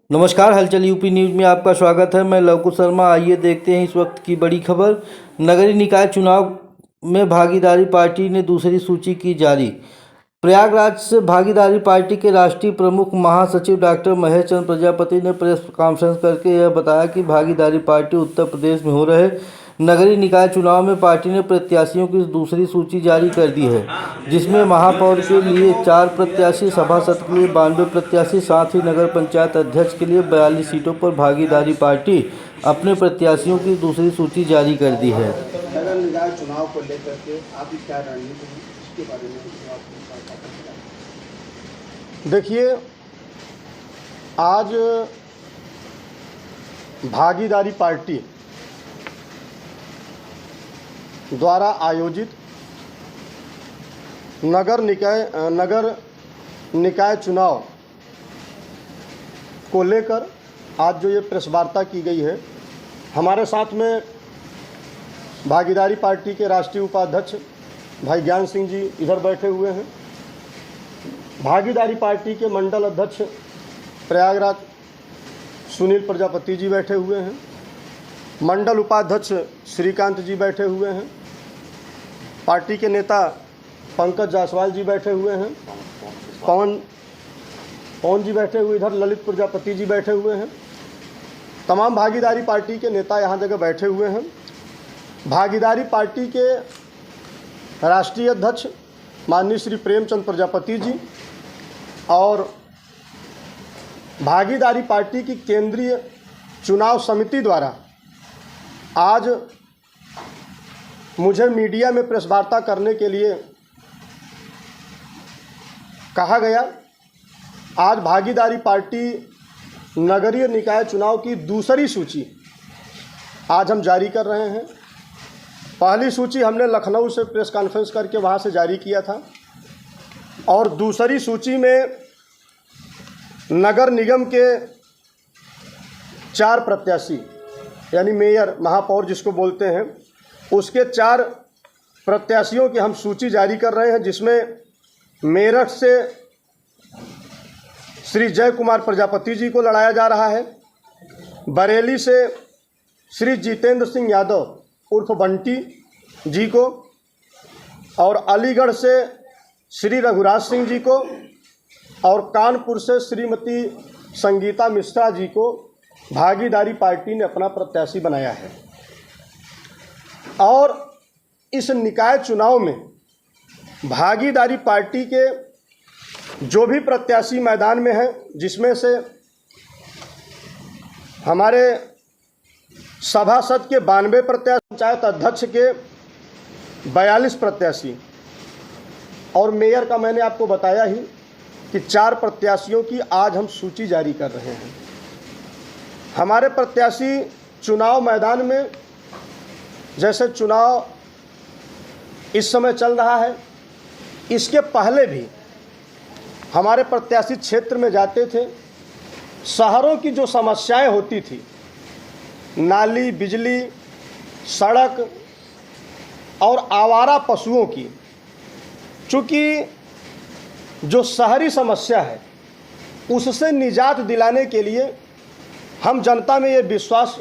नमस्कार, हलचल UP news में आपका स्वागत है। मैं लवकुश शर्मा। आइए देखते हैं इस वक्त की बड़ी खबर। नगरीय निकाय चुनाव में भागीदारी पार्टी ने दूसरी सूची की जारी। प्रयागराज से भागीदारी पार्टी के राष्ट्रीय प्रमुख महासचिव डॉक्टर महेश चंद्र प्रजापति ने प्रेस कॉन्फ्रेंस करके यह बताया कि भागीदारी पार्टी उत्तर प्रदेश में हो रहे नगरीय निकाय चुनाव में पार्टी ने प्रत्याशियों की दूसरी सूची जारी कर दी है, जिसमें महापौर के लिए 4 प्रत्याशी, सभासद के लिए 92 प्रत्याशी, साथ ही नगर पंचायत अध्यक्ष के लिए 42 सीटों पर भागीदारी पार्टी अपने प्रत्याशियों की दूसरी सूची जारी कर दी है। नगर निकाय चुनाव को लेकर के आपकी क्या रणनीति है, इसके बारे में देखिए, आज भागीदारी पार्टी द्वारा आयोजित नगर निकाय चुनाव को लेकर आज जो ये प्रेस वार्ता की गई है, हमारे साथ में भागीदारी पार्टी के राष्ट्रीय उपाध्यक्ष भाई ज्ञान सिंह जी इधर बैठे हुए हैं। भागीदारी पार्टी के मंडल अध्यक्ष प्रयागराज सुनील प्रजापति जी बैठे हुए हैं। मंडल उपाध्यक्ष श्रीकांत जी बैठे हुए हैं। पार्टी के नेता पंकज जायसवाल जी बैठे हुए हैं। पवन जी बैठे हुए, इधर ललित प्रजापति जी बैठे हुए हैं। तमाम भागीदारी पार्टी के नेता यहाँ जगह बैठे हुए हैं। भागीदारी पार्टी के राष्ट्रीय अध्यक्ष माननीय श्री प्रेमचंद प्रजापति जी और भागीदारी पार्टी की केंद्रीय चुनाव समिति द्वारा आज मुझे मीडिया में प्रेस वार्ता करने के लिए कहा गया। आज भागीदारी पार्टी नगरीय निकाय चुनाव की दूसरी सूची आज हम जारी कर रहे हैं। पहली सूची हमने लखनऊ से प्रेस कॉन्फ्रेंस करके वहाँ से जारी किया था और दूसरी सूची में नगर निगम के 4 प्रत्याशी यानी मेयर, महापौर जिसको बोलते हैं, उसके 4 प्रत्याशियों की हम सूची जारी कर रहे हैं, जिसमें मेरठ से श्री जय कुमार प्रजापति जी को लड़ाया जा रहा है, बरेली से श्री जितेंद्र सिंह यादव उर्फ बंटी जी को और अलीगढ़ से श्री रघुराज सिंह जी को और कानपुर से श्रीमती संगीता मिश्रा जी को भागीदारी पार्टी ने अपना प्रत्याशी बनाया है। और इस निकाय चुनाव में भागीदारी पार्टी के जो भी प्रत्याशी मैदान में हैं, जिसमें से हमारे सभासद के 92 प्रत्याशी, पंचायत अध्यक्ष के 42 प्रत्याशी और मेयर का मैंने आपको बताया ही कि 4 प्रत्याशियों की आज हम सूची जारी कर रहे हैं। हमारे प्रत्याशी चुनाव मैदान में, जैसे चुनाव इस समय चल रहा है, इसके पहले भी हमारे प्रत्याशी क्षेत्र में जाते थे। शहरों की जो समस्याएं होती थी, नाली, बिजली, सड़क और आवारा पशुओं की, चूँकि जो शहरी समस्या है उससे निजात दिलाने के लिए हम जनता में ये विश्वास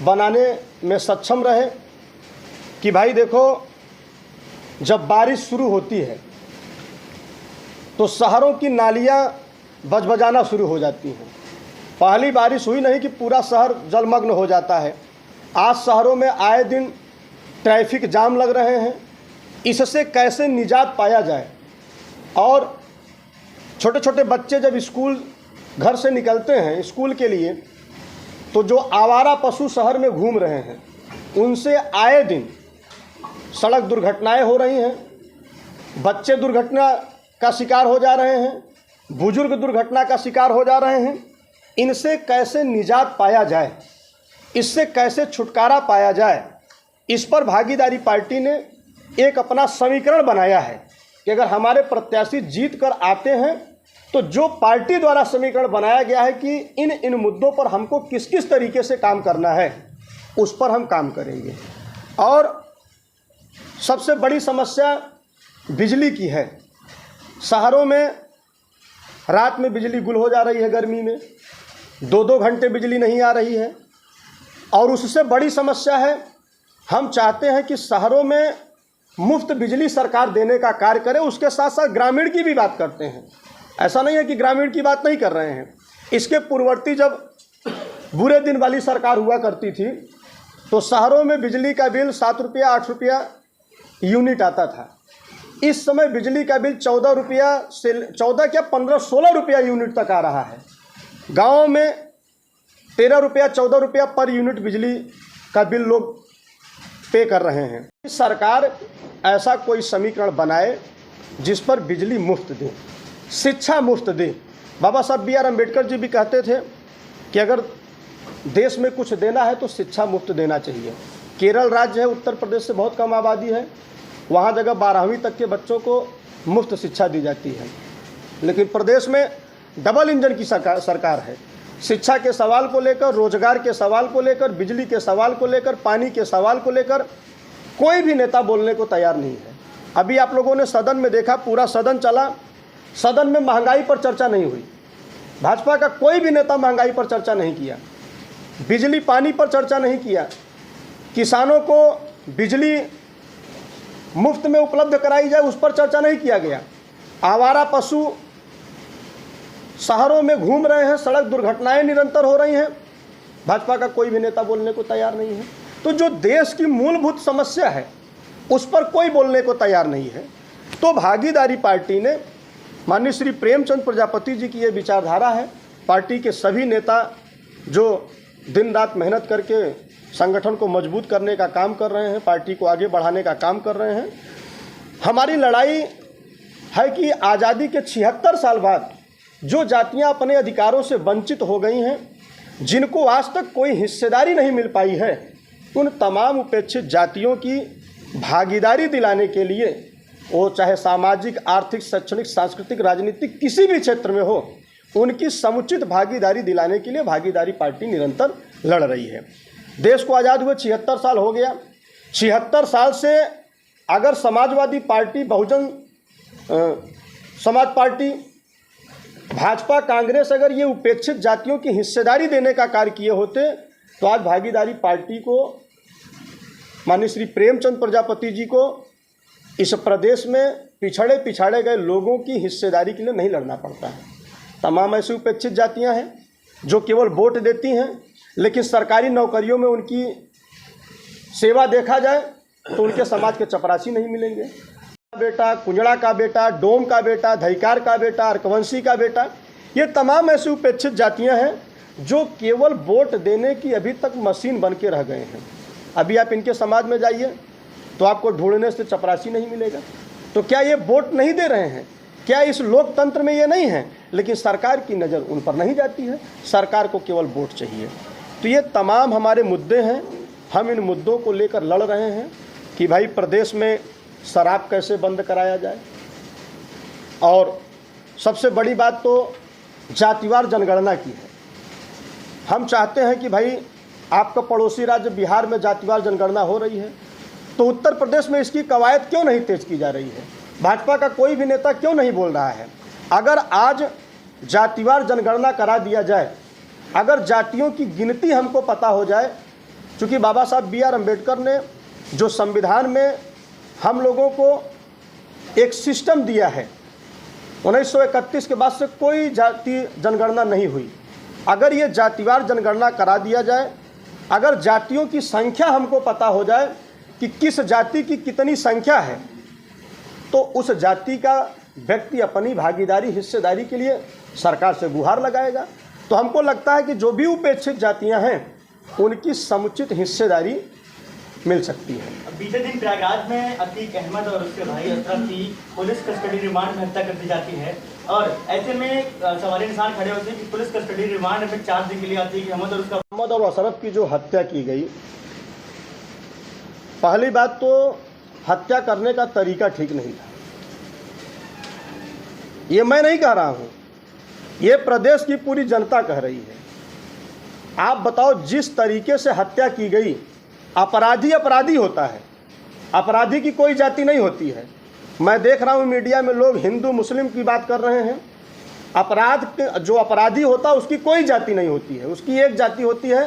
बनाने में सक्षम रहे कि भाई देखो, जब बारिश शुरू होती है तो शहरों की नालियाँ बजबजाना शुरू हो जाती हैं। पहली बारिश हुई नहीं कि पूरा शहर जलमग्न हो जाता है। आज शहरों में आए दिन ट्रैफिक जाम लग रहे हैं। इससे कैसे निजात पाया जाए, और छोटे छोटे बच्चे जब स्कूल घर से निकलते हैं स्कूल के लिए, तो जो आवारा पशु शहर में घूम रहे हैं, उनसे आए दिन सड़क दुर्घटनाएं हो रही हैं। बच्चे दुर्घटना का शिकार हो जा रहे हैं, बुजुर्ग दुर्घटना का शिकार हो जा रहे हैं। इनसे कैसे निजात पाया जाए, इससे कैसे छुटकारा पाया जाए, इस पर भागीदारी पार्टी ने एक अपना समीकरण बनाया है कि अगर हमारे प्रत्याशी जीत कर आते हैं तो जो पार्टी द्वारा समीकरण बनाया गया है कि इन मुद्दों पर हमको किस किस तरीके से काम करना है, उस पर हम काम करेंगे। और सबसे बड़ी समस्या बिजली की है। शहरों में रात में बिजली गुल हो जा रही है गर्मी में, 2-2 घंटे बिजली नहीं आ रही है। और उससे बड़ी समस्या है, हम चाहते हैं कि शहरों में मुफ्त बिजली सरकार देने का कार्य करे, उसके साथ साथ ग्रामीण की भी बात करते हैं। ऐसा नहीं है कि ग्रामीण की बात नहीं कर रहे हैं। इसके पूर्ववर्ती जब बुरे दिन वाली सरकार हुआ करती थी तो शहरों में बिजली का बिल 7 रुपया 8 रुपया यूनिट आता था। इस समय बिजली का बिल 14 रुपया से 14 क्या 15-16 रुपया यूनिट तक आ रहा है। गाँव में 13 रुपया 14 रुपया पर यूनिट बिजली का बिल लोग पे कर रहे हैं। सरकार ऐसा कोई समीकरण बनाए जिस पर बिजली मुफ्त दे, शिक्षा मुफ्त दे। बाबा साहब B.R. अम्बेडकर जी भी कहते थे कि अगर देश में कुछ देना है तो शिक्षा मुफ्त देना चाहिए। केरल राज्य है, उत्तर प्रदेश से बहुत कम आबादी है, वहाँ जगह 12वीं तक के बच्चों को मुफ्त शिक्षा दी जाती है। लेकिन प्रदेश में डबल इंजन की सरकार है। शिक्षा के सवाल को लेकर, रोजगार के सवाल को लेकर, बिजली के सवाल को लेकर, पानी के सवाल को लेकर कोई भी नेता बोलने को तैयार नहीं है। अभी आप लोगों ने सदन में देखा, पूरा सदन चला, सदन में महंगाई पर चर्चा नहीं हुई। भाजपा का कोई भी नेता महंगाई पर चर्चा नहीं किया, बिजली पानी पर चर्चा नहीं किया, किसानों को बिजली मुफ्त में उपलब्ध कराई जाए उस पर चर्चा नहीं किया गया। आवारा पशु शहरों में घूम रहे हैं, सड़क दुर्घटनाएं निरंतर हो रही हैं, भाजपा का कोई भी नेता बोलने को तैयार नहीं है। तो जो देश की मूलभूत समस्या है उस पर कोई बोलने को तैयार नहीं है। तो भागीदारी पार्टी ने, माननीय श्री प्रेमचंद प्रजापति जी की ये विचारधारा है। पार्टी के सभी नेता जो दिन रात मेहनत करके संगठन को मजबूत करने का काम कर रहे हैं, पार्टी को आगे बढ़ाने का काम कर रहे हैं। हमारी लड़ाई है कि आज़ादी के 76 साल बाद जो जातियां अपने अधिकारों से वंचित हो गई हैं, जिनको आज तक कोई हिस्सेदारी नहीं मिल पाई है, उन तमाम उपेक्षित जातियों की भागीदारी दिलाने के लिए, वो चाहे सामाजिक, आर्थिक, शैक्षणिक, सांस्कृतिक, राजनीतिक किसी भी क्षेत्र में हो, उनकी समुचित भागीदारी दिलाने के लिए भागीदारी पार्टी निरंतर लड़ रही है। देश को आज़ाद हुए 76 साल हो गया। 76 साल से अगर समाजवादी पार्टी, बहुजन समाज पार्टी, भाजपा, कांग्रेस अगर ये उपेक्षित जातियों की हिस्सेदारी देने का कार्य किए होते तो आज भागीदारी पार्टी को, माननीय श्री प्रेमचंद प्रजापति जी को इस प्रदेश में पिछड़े गए लोगों की हिस्सेदारी के लिए नहीं लड़ना पड़ता है। तमाम ऐसी उपेक्षित जातियां हैं जो केवल वोट देती हैं, लेकिन सरकारी नौकरियों में उनकी सेवा देखा जाए तो उनके समाज के चपरासी नहीं मिलेंगे। बेटा, कुंजड़ा का बेटा, डोम का बेटा, धैकार का बेटा, अर्कवंशी का बेटा, ये तमाम ऐसी उपेक्षित जातियां हैं जो केवल वोट देने की अभी तक मशीन बन के रह गए हैं। अभी आप इनके समाज में जाइए तो आपको ढूंढने से चपरासी नहीं मिलेगा। तो क्या ये वोट नहीं दे रहे हैं? क्या इस लोकतंत्र में ये नहीं है? लेकिन सरकार की नज़र उन पर नहीं जाती है, सरकार को केवल वोट चाहिए। तो ये तमाम हमारे मुद्दे हैं। हम इन मुद्दों को लेकर लड़ रहे हैं कि भाई प्रदेश में शराब कैसे बंद कराया जाए, और सबसे बड़ी बात तो जातिवार जनगणना की है। हम चाहते हैं कि भाई आपका पड़ोसी राज्य बिहार में जातिवार जनगणना हो रही है, तो उत्तर प्रदेश में इसकी कवायद क्यों नहीं तेज की जा रही है? भाजपा का कोई भी नेता क्यों नहीं बोल रहा है? अगर आज जातिवार जनगणना करा दिया जाए, अगर जातियों की गिनती हमको पता हो जाए, चूँकि बाबा साहब B.R. अम्बेडकर ने जो संविधान में हम लोगों को एक सिस्टम दिया है, 1931 के बाद से कोई जाति जनगणना नहीं हुई। अगर ये जातिवार जनगणना करा दिया जाए, अगर जातियों की संख्या हमको पता हो जाए कि किस जाति की कितनी संख्या है, तो उस जाति का व्यक्ति अपनी भागीदारी, हिस्सेदारी के लिए सरकार से गुहार लगाएगा। तो हमको लगता है कि जो भी उपेक्षित जातियां हैं उनकी समुचित हिस्सेदारी मिल सकती है। बीते दिन प्रयागराज में अतीक अहमद और उसके भाई अशरफ की पुलिस कस्टडी रिमांड में हत्या कर दी जाती है, और ऐसे में सवाल निशान खड़े होते हैं कि पुलिस कस्टडी रिमांड में 4 दिन के लिए आती है कि अहमद और अशरफ की जो हत्या की गई, पहली बात तो हत्या करने का तरीका ठीक नहीं था। ये मैं नहीं कह रहा हूँ, ये प्रदेश की पूरी जनता कह रही है। आप बताओ, जिस तरीके से हत्या की गई, अपराधी अपराधी होता है, अपराधी की कोई जाति नहीं होती है। मैं देख रहा हूँ मीडिया में लोग हिंदू मुस्लिम की बात कर रहे हैं, जो अपराधी होता है उसकी कोई जाति नहीं होती है, उसकी एक जाति होती है,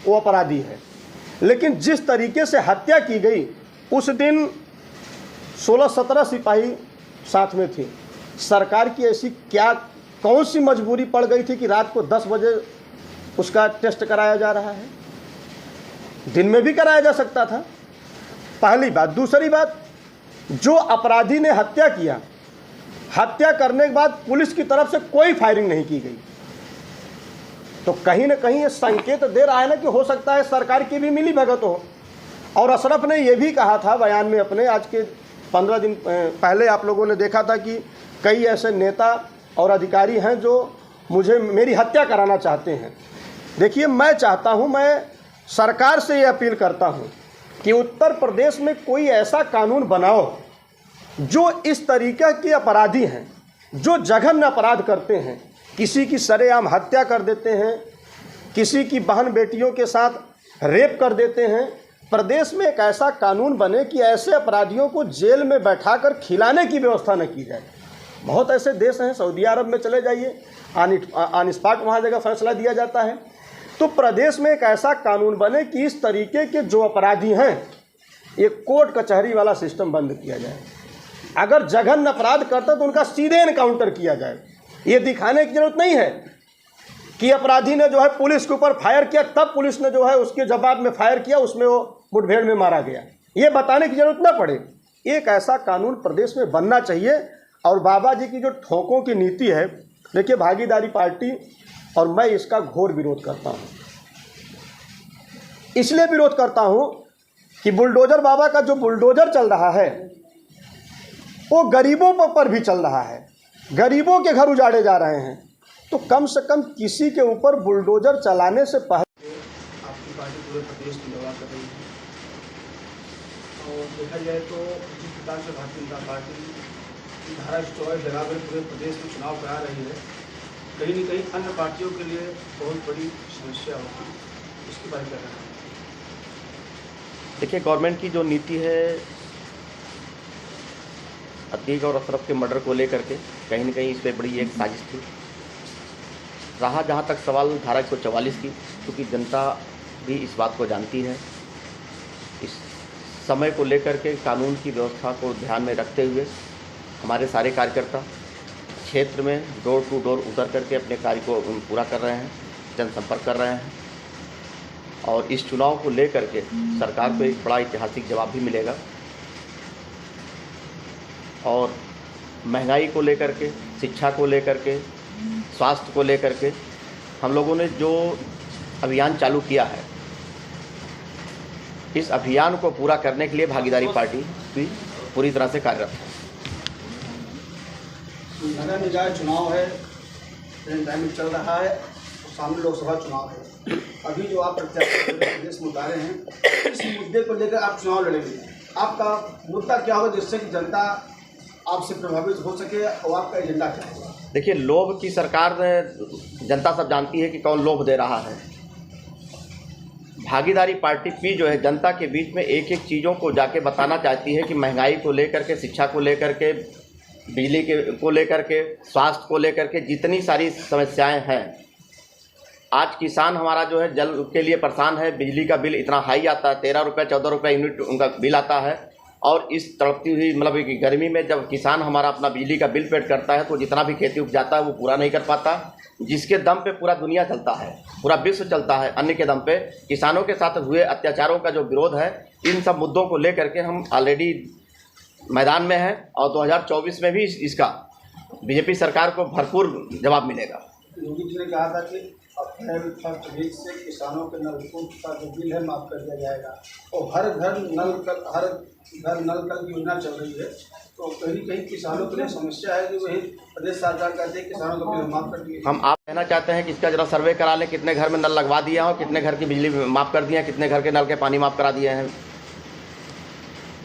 वो अपराधी है। लेकिन जिस तरीके से हत्या की गई, उस दिन 16-17 सिपाही साथ में थे। सरकार की ऐसी कौन सी मजबूरी पड़ गई थी कि रात को 10 बजे उसका टेस्ट कराया जा रहा है? दिन में भी कराया जा सकता था, पहली बात। दूसरी बात, जो अपराधी ने हत्या किया, हत्या करने के बाद पुलिस की तरफ से कोई फायरिंग नहीं की गई, तो कहीं ना कहीं ये संकेत दे रहा है ना कि हो सकता है सरकार की भी मिली भगत हो। और अशरफ ने यह भी कहा था बयान में अपने, आज के 15 दिन पहले आप लोगों ने देखा था कि कई ऐसे नेता और अधिकारी हैं जो मेरी हत्या कराना चाहते हैं। देखिए, मैं चाहता हूं, मैं सरकार से ये अपील करता हूं कि उत्तर प्रदेश में कोई ऐसा कानून बनाओ जो इस तरीके के अपराधी हैं, जो जघन्य अपराध करते हैं, किसी की सरेआम हत्या कर देते हैं, किसी की बहन बेटियों के साथ रेप कर देते हैं। प्रदेश में एक ऐसा कानून बने कि ऐसे अपराधियों को जेल में बैठाकर खिलाने की व्यवस्था न की जाए। बहुत ऐसे देश हैं, सऊदी अरब में चले जाइए, ऑन स्पॉट वहाँ जगह फैसला दिया जाता है। तो प्रदेश में एक ऐसा कानून बने कि इस तरीके के जो अपराधी हैं, एक कोर्ट कचहरी वाला सिस्टम बंद किया जाए। अगर जघन्य अपराध करता तो उनका सीधे इनकाउंटर किया जाए। ये दिखाने की जरूरत नहीं है कि अपराधी ने जो है पुलिस के ऊपर फायर किया, तब पुलिस ने जो है उसके जवाब में फायर किया, उसमें वो मुठभेड़ में मारा गया। ये बताने की जरूरत ना पड़े। एक ऐसा कानून प्रदेश में बनना चाहिए। और बाबा जी की जो ठोकों की नीति है, देखिए, भागीदारी पार्टी और मैं इसका घोर विरोध करता हूँ। इसलिए विरोध करता हूँ कि बुलडोजर बाबा का जो बुलडोजर चल रहा है वो गरीबों पर भी चल रहा है, गरीबों के घर उजाड़े जा रहे हैं। तो कम से कम किसी के ऊपर बुलडोजर चलाने से पहले आपकी पार्टी पूरे प्रदेश की दवा कर रही है। और देखा जाए तो जिस प्रकार से भारतीय जनता पार्टी धारा 124 जगह पर पूरे प्रदेश में चुनाव करा रही है, कहीं न कहीं अन्य पार्टियों के लिए बहुत बड़ी समस्या होती है। इसके बारे में क्या कहना है? देखिए, गवर्नमेंट की जो नीति है अतीक और अशरफ के मर्डर को लेकर के, कहीं न कहीं इस पर बड़ी एक साजिश थी। रहा जहाँ तक सवाल धारा 144 की, क्योंकि जनता भी इस बात को जानती है, इस समय को लेकर के कानून की व्यवस्था को ध्यान में रखते हुए हमारे सारे कार्यकर्ता क्षेत्र में डोर टू डोर उतर करके अपने कार्य को पूरा कर रहे हैं, जनसंपर्क कर रहे हैं। और इस चुनाव को लेकर के सरकार को एक बड़ा ऐतिहासिक जवाब भी मिलेगा। और महंगाई को लेकर के, शिक्षा को लेकर के, स्वास्थ्य को लेकर के हम लोगों ने जो अभियान चालू किया है, इस अभियान को पूरा करने के लिए भागीदारी पार्टी भी पूरी तरह से कार्यरत है। नगर निकाय चुनाव है, टाइम चल रहा है, सामने लोकसभा चुनाव है। अभी जो आप प्रत्याशी प्रदेश में उतारे हैं, इस मुद्दे को लेकर आप चुनाव लड़ेंगे। आपका मुद्दा क्या होगा जिससे कि जनता आपसे प्रभावित हो सके, और आपका एजेंडा क्या होगा? देखिए, लोभ की सरकार जनता सब जानती है कि कौन लोभ दे रहा है। भागीदारी पार्टी पी जो है जनता के बीच में एक एक चीज़ों को जाके बताना चाहती है कि महंगाई को लेकर के, शिक्षा को लेकर के, बिजली को लेकर के, स्वास्थ्य को लेकर के जितनी सारी समस्याएं हैं। आज किसान हमारा जो है जल के लिए परेशान है। बिजली का बिल इतना हाई आता है, 13 रुपये 14 रुपये यूनिट उनका बिल आता है। और इस तड़पती हुई मतलब कि गर्मी में जब किसान हमारा अपना बिजली का बिल पेड करता है तो जितना भी खेती उपजाता है वो पूरा नहीं कर पाता, जिसके दम पे पूरा दुनिया चलता है, पूरा विश्व चलता है। अन्न के दम पे किसानों के साथ हुए अत्याचारों का जो विरोध है, इन सब मुद्दों को लेकर के हम ऑलरेडी मैदान में हैं। और 2024 में भी इसका बीजेपी सरकार को भरपूर जवाब मिलेगा। योगी जी ने कहा था कि अप्रैल 1 वीक से किसानों के नलकूप का जो बिल है माफ़ कर दिया जाएगा, और हर घर नल कल की योजना चल रही है। तो कहीं कहीं किसानों के लिए समस्या है कि वही प्रदेश सरकार कहते हैं किसानों का बिल माफ़ कर दिए। हम आप कहना चाहते हैं कि इसका जरा सर्वे करा लें, कितने घर में नल लगवा दिया हो, कितने घर की बिजली माफ़ कर दिए हैं, कितने घर के नल के पानी माफ़ करा दिए हैं।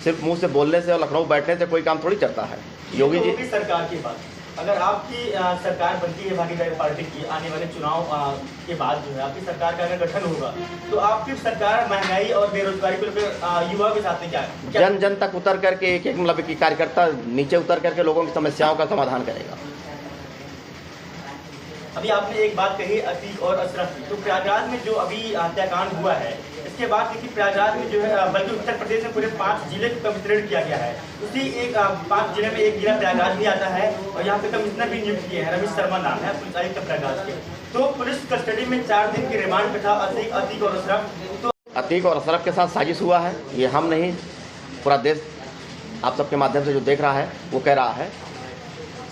सिर्फ मुंह से बोलने से और लखनऊ बैठने से कोई काम थोड़ी चलता है। योगी जी सरकार की बात, अगर आपकी सरकार बनती है भागीदारी पार्टी की, आने वाले चुनाव के बाद जो है आपकी सरकार का अगर गठन होगा, तो आपकी सरकार महंगाई और बेरोजगारी को लेकर युवा के साथ में क्या जन जन तक उतर करके एक एक मतलब कि कार्यकर्ता नीचे उतर करके लोगों की समस्याओं का समाधान करेगा। अभी आपने एक बात कही अतीक और अशरफ की, तो प्रयागराज में जो अभी हत्याकांड हुआ है, इसके बाद देखिए प्रयागराज में जो है बल्कि उत्तर प्रदेश में पूरे 5 जिले को कमिश्नरेट किया गया है। उसी 5 जिले में एक जिला प्रयागराज भी आता है और यहाँ पे कमिश्नर भी नियुक्त किए हैं, रमेश शर्मा नाम है पुलिस आयुक्त प्रयागराज के। तो पुलिस कस्टडी में 4 दिन के रिमांड पे था अतीक और अशरफ। तो अतीक और अशरफ के साथ साजिश हुआ है, ये हम नहीं, पूरा देश आप सबके माध्यम से जो देख रहा है वो कह रहा है।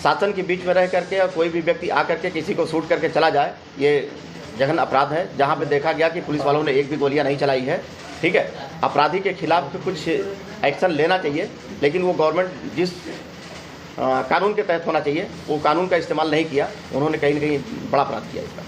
शासन के बीच में रह करके और कोई भी व्यक्ति आकर के किसी को शूट करके चला जाए, ये जघन्य अपराध है। जहाँ पे देखा गया कि पुलिस वालों ने एक भी गोलियां नहीं चलाई है, ठीक है। अपराधी के खिलाफ कुछ एक्शन लेना चाहिए, लेकिन वो गवर्नमेंट जिस कानून के तहत होना चाहिए वो कानून का इस्तेमाल नहीं किया, उन्होंने कहीं ना कहीं बड़ा अपराध किया इसका।